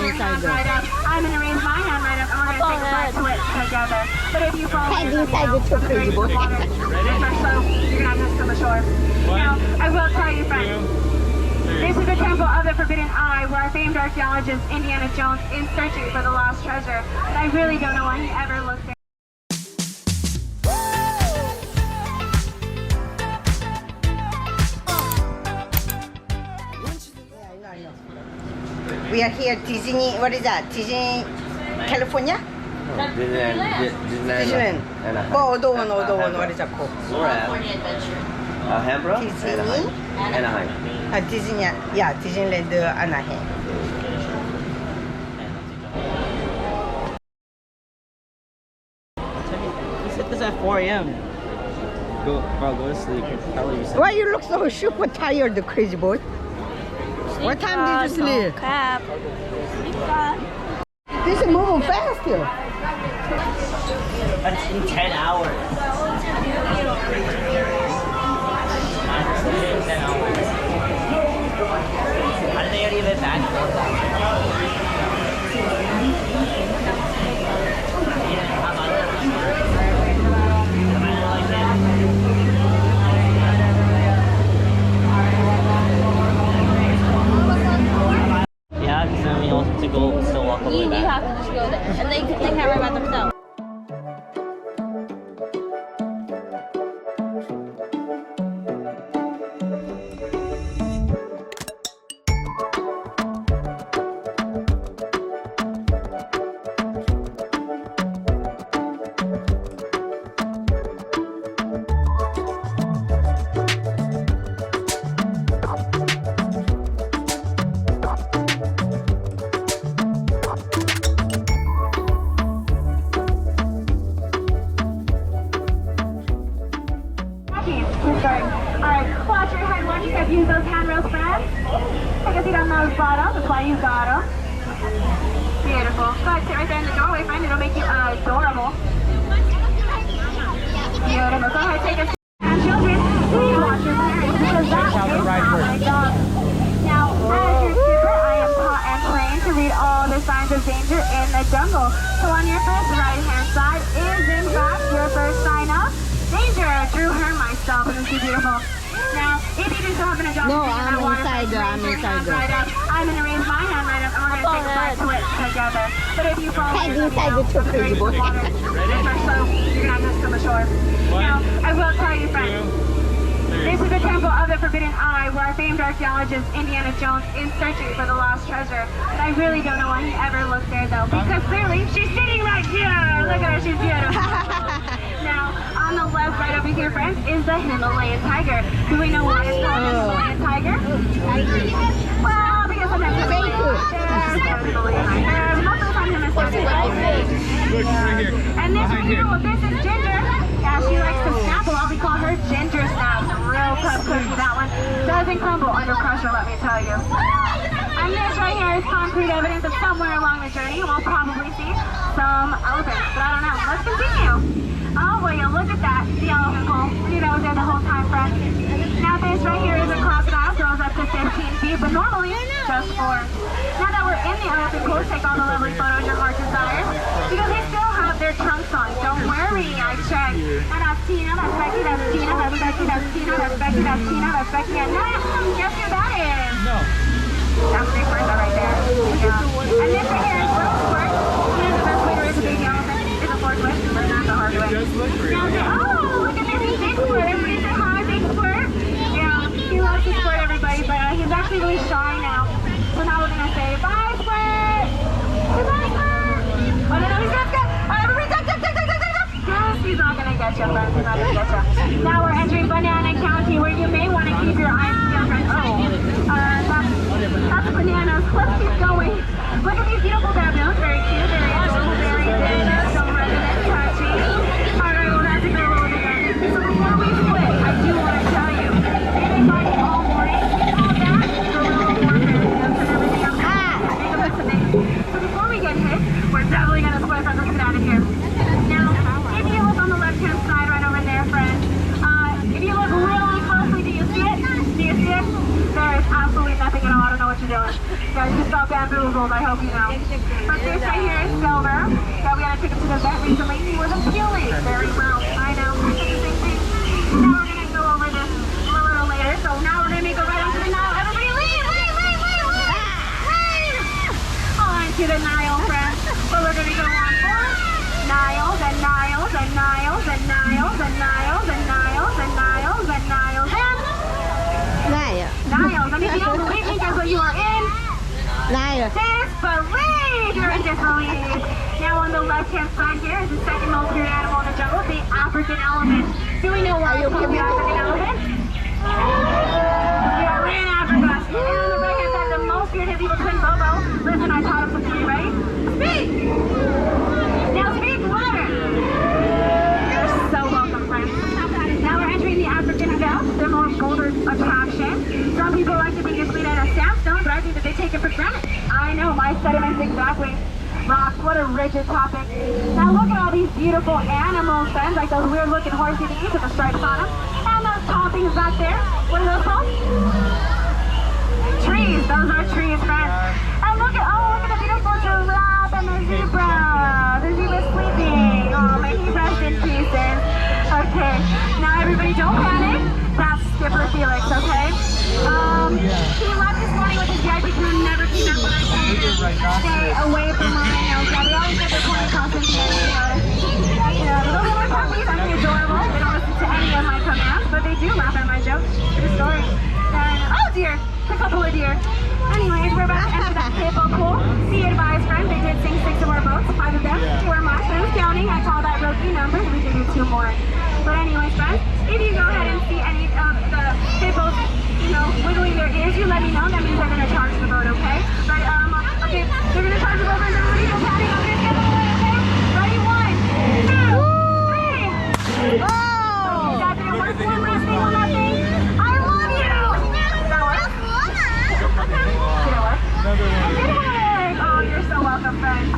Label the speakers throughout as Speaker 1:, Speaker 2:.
Speaker 1: inside there.
Speaker 2: right up. I'm going to raise my hand right up, and we're going to take a side twist together. But if you fall
Speaker 1: Head inside the too crazy boy.
Speaker 2: so you're going to have to swim ashore. Now, I will tell you, friends, this is the temple of the Forbidden Eye, where our famed archaeologist Indiana Jones is searching for the lost treasure. And I really don't know why he ever looked there.
Speaker 1: We are here Disney, what is that? Disney, California?
Speaker 3: Disneyland. Anaheim.
Speaker 1: Oh, other one, what is that called?
Speaker 3: California Adventure. Hambro?
Speaker 1: Disney?
Speaker 3: Anaheim.
Speaker 1: Disney, yeah, Disneyland Anaheim.
Speaker 4: He said this at 4 a.m. Go to sleep.
Speaker 1: Why you look so super tired, crazy boy? What time did you sleep?
Speaker 2: Crap.
Speaker 1: This is moving fast here.
Speaker 4: That's in 10 hours. 10 hours. How did they already get back? Yeah, because then we also have to go still walk all the way
Speaker 2: You
Speaker 4: back.
Speaker 2: have to just go there. And they can't worry about themselves. Alright, watch your head. Watch your step. Use those handrails, friends. I guess you don't know those bottom. That's why you got them. Beautiful. Go ahead, sit right there in the doorway, friend. It'll make you adorable. Beautiful. Go ahead, take a seat. And children, please watch your parents because that is not my dog. Now, as your keeper, I am taught and trained to read all the signs of danger in the jungle. So on your first right-hand side is, in fact, your first sign of danger. Drew her myself, and it's beautiful. Now, if you just happen to drop
Speaker 1: No,
Speaker 2: something in that
Speaker 1: I'm
Speaker 2: water,
Speaker 1: inside there, I'm inside there.
Speaker 2: right up. I'm going to raise my hand right up, and we're going to take a side twist together. But if you fall
Speaker 1: Head inside the too crazy boy.
Speaker 2: so you're going to have to swim ashore. Now, I will tell you, friends, this is the temple of the Forbidden Eye, where our famed archaeologist Indiana Jones is searching for the lost treasure. And I really don't know why he ever looked there, though, because clearly she's sitting right here. Look at her, she's beautiful. Now, on the left, right over here, friends, is the Himalayan tiger. Do we know why it's called the Himalayan tiger? Well, because sometimes it's
Speaker 1: Thank you.
Speaker 2: Himalayan tiger. Most of the time, it's and this right here, well, this is Ginger. Yeah, she likes to snapple. We call her Ginger Snaps. Real tough cookie, that one. Doesn't crumble under pressure, let me tell you. And this right here is concrete evidence that somewhere along the journey we'll probably see some elephants. But I don't know. Let's continue. Oh, well, you look at that. The elephant pole. You know, it was there the whole time, friends. Now, this right here is a crocodile. Grows up to 15 feet, but normally just 4. Now that we're in the elephant pole, take all the lovely photos your heart desires. Because they still have their trunks on. Don't worry, I checked. Now that's Tina, that's Becky, that's Tina, that's Becky, that's Tina, that's Becky, that's Tina, that's Becky, and now, guess who that is? No. That's Big Bertha right there. Yeah. And this right here is Little Squirt. You know the best way to raise a baby elephant is a fork lift, but not the hard way. Now, oh, look at this Big Squirt. Everybody say hi, Big Squirt. Yeah, he loves to squirt everybody, but he's actually really shy now. So now we're gonna say bye, Squirt. Goodbye, Squirt. Oh no, he's gonna get. Everybody, duck. Yes, he's not gonna get you, friends. He's not gonna get you. Now we're entering Banana County, where you may want to keep your eyes peeled, friends. That's bananas. Let's keep going. Look at these beautiful baboons. Very cute. Very adorable. Very dangerous. Don't resident touchy. All right, we'll have to go a little bit better. So before we quit, I do want to tell you, they've been fighting all morning. All that is a little warfare. And everything else. Take a listen. So before we get hit, we're definitely gonna split from this out of here. Now, if you look on the left-hand side, right over there, friends. If you look really closely, do you see it? Do you see it? There is absolutely nothing at all. I don't know what you're doing. guys just got bamboozled, I hope you know. But this right here is Silver. Yeah, we had to take him to the vet recently. He was appealing very well. I know. It's the same thing. Now we're going to go over this a little later. So now we're going to make a right onto the Nile. Everybody leave! Onto the Nile, friends. But we're going to go on for Niles and Niles and Niles and Niles and Niles and Niles and Niles and Niles and
Speaker 1: Naya.
Speaker 2: Niles. And if you don't believe me, guess what you are in?
Speaker 1: Naya.
Speaker 2: Disbelief! You're in disbelief. Now on the left-hand side here is the second most feared animal in the jungle, the African elephant. Do we know why it's called the African elephant? Yeah, we're in Africa. And on the right-hand side, the most feared Hippo twin Bobo. Listen, I taught him something. Are you ready? Speak! Now speak louder! You're so welcome, friends. Now we're entering the African Veld, the most bolder attraction. Some people like to think it's made out of sandstone, but I think that they take it for granted. I know, my sediments exactly. Rocks, what a rigid topic. Now look at all these beautiful animals, friends, like those weird looking horsey thingies with the stripes on them. And those tall things back there. What are those called? Trees, those are trees, friends. And look at the beautiful giraffe and the zebra. The zebra's sleeping. Oh, may he rest in pieces. Okay, now everybody don't panic. That's Skipper Felix, okay? He left this morning with his VIP crew and never came out when I told him to stay away from rhinos. Yeah, they always get their point across in the end. Yeah, the little more puppies, I think adorable. They don't listen to any of my commands, but they do laugh at my jokes. True story. And, oh dear, a couple of deer. Anyways, we're about to enter that hippo pool. Be advised, friends, they did sing 6 of our boats, 5 of them, 2 are mine. I was counting, I saw that rookie numbers, we can do 2 more. But anyways, friends, if you go ahead and see any of the hippos, you know, wiggling their ears, you let me know. That means they're going to charge the boat, okay? But, okay, they're going to charge the boat, and everybody go patting on this other way, okay? Ready? 1, 2, 3. Oh! That didn't work. One last thing, one last thing. I love you! Did that work? Did it work? It did work! Oh, you're so welcome, friends.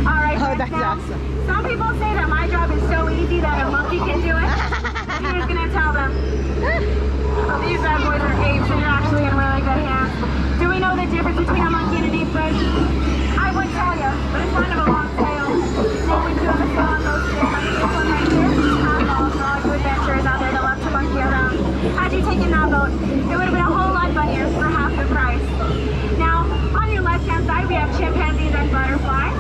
Speaker 2: All right,
Speaker 1: Oh,
Speaker 2: friends,
Speaker 1: that's
Speaker 2: now,
Speaker 1: awesome.
Speaker 2: some people say that my job is so easy that a monkey can do it. I'm just going to tell them. These bad boys are apes, and you're actually in really good hands. Do we know the difference between a monkey and an ape, friends? I would tell you, but it's kind of a long tail. So we do have a tail on those two. Like this one right here, half all for all you adventurers out there that love to monkey around. Had you taken that boat, it would have been a whole lot funnier for half the price. Now, on your left-hand side, we have chimpanzees and butterflies.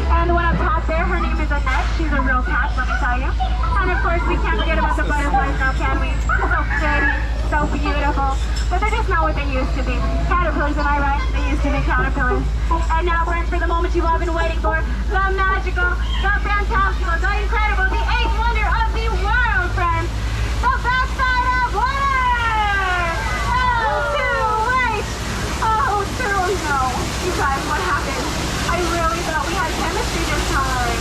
Speaker 2: And the one up top there, her name is Annette. She's a real cat, let me tell you. And of course, we can't forget about the butterflies now, can we? So pretty, so beautiful. But they're just not what they used to be. Caterpillars, am I right? They used to be caterpillars. And now, friends, for the moment you've all been waiting for, the magical, the fantastical, the incredible, the 8th wonder of the world, friends. The backside of water! Oh, too late! Oh, too no. You guys, what happened? I really thought we had chemistry this time.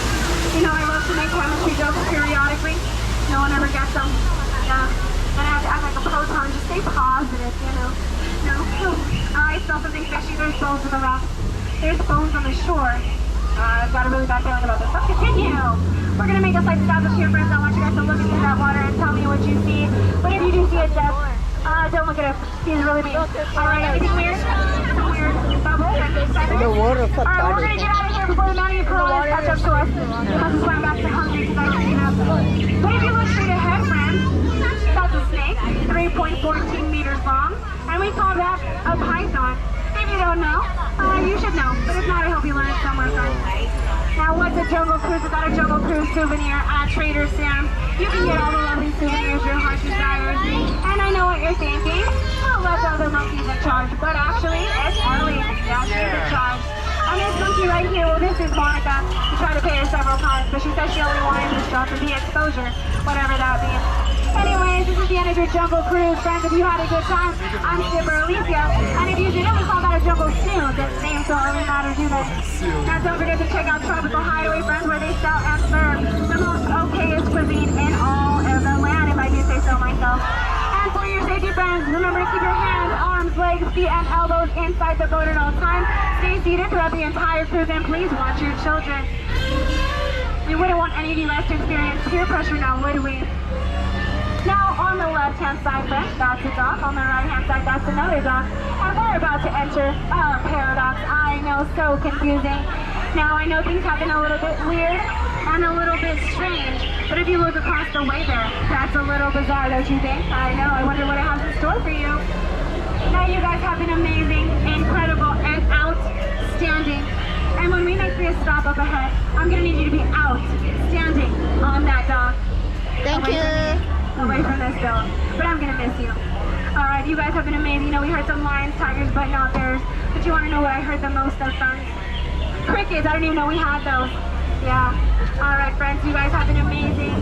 Speaker 2: You know, I love to make chemistry jokes periodically. No one ever gets them. Yeah. Then I have to act like a proton. Just stay positive, you know. No. I smell something fishy. There's bones in the rock. There's bones on the shore. I've got a really bad feeling about this. Let's continue. We're going to make a slight establish here, friends. I want you guys to look into that water and tell me what you see. But if you do see it, Jeff, don't look at it. He's really mean. All right, anything weird? Some weird bubble?
Speaker 1: The water for
Speaker 2: All right, we're going to get out of here before the mountain of piranhas catch up to us. We must swim back to hungry because I don't see enough. But if you look straight ahead, friends, that's a snake, 3.14 meters long, and we call that a python. If you don't know, you should know. But if not, I hope you learned it somewhere, friends. Now, what's a jungle cruise without a jungle cruise souvenir at Trader Sam's? You can get all the lovely souvenirs your heart desires. And I know what you're thinking. Well, let the other monkeys in charge. But actually, it's Ellie. Yeah, she's in charge. And this monkey right here, well, this is Monica. We tried to pay her several times, but she said she only wanted this job for the exposure, whatever that means. Anyways, this is the end of your jungle cruise, friends. If you had a good time, I'm Skipper Alicia. And if you didn't, we call that a jungle stew. The names don't really matter, do they? Now, don't forget to check out Tropical Hideaway, friends, where they sell and serve the most okayest cuisine in all of the land, if I do say so myself. And for your safety, friends, remember to keep your hands, arms, legs, feet, and elbows inside the boat at all times. Stay seated throughout the entire cruise, and please watch your children. We wouldn't want any of you guys to experience peer pressure now, would we? Now, on the left. left-hand side, friends, that's a dog. On the right-hand side, that's another dog. And we're about to enter Paradox. I know, so confusing. Now, I know things have been a little bit weird and a little bit strange, but if you look across the way there, that's a little bizarre, don't you think? I know, I wonder what it has in store for you. Now, you guys have been amazing, incredible, and outstanding. And when we make this stop up ahead, I'm gonna need you to be outstanding on that dog.
Speaker 1: Thank
Speaker 2: Away
Speaker 1: you.
Speaker 2: Away from this dog. But I'm gonna miss you. Alright, you guys have been amazing. You know, we heard some lions, tigers, but not bears. But you wanna know what I heard the most of, friends? Crickets. I didn't even know we had those. Yeah. Alright, friends, you guys have been amazing.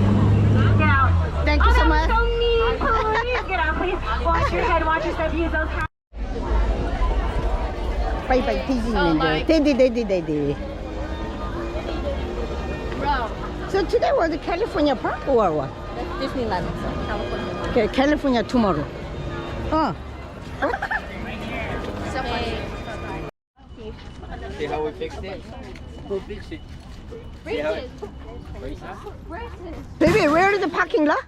Speaker 2: Get out.
Speaker 1: Thank you so
Speaker 2: that was
Speaker 1: much.
Speaker 2: so neat. Please get out, please. Watch your head, watch your step, use those hands.
Speaker 1: Bye bye, Disneyland. Daddy. So today was the California Park or what?
Speaker 5: Disneyland, California.
Speaker 1: Okay, California tomorrow. Oh.
Speaker 4: See how we fixed it? Who fixed it? See how it?
Speaker 1: Baby, where is the parking lot?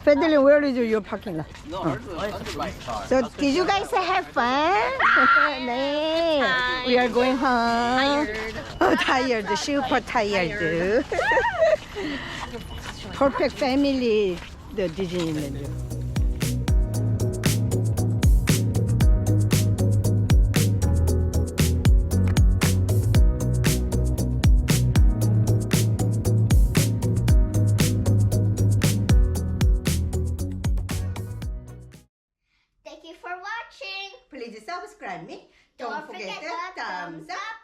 Speaker 1: Fideline, where is your parking lot?
Speaker 4: No, ours was under my car.
Speaker 1: So did you guys have fun? 네. We are going home. Oh, tired. Super tired. Perfect family. The Disneyland.
Speaker 6: Thank you for watching.
Speaker 1: Please subscribe me.
Speaker 6: Don't forget the thumbs up.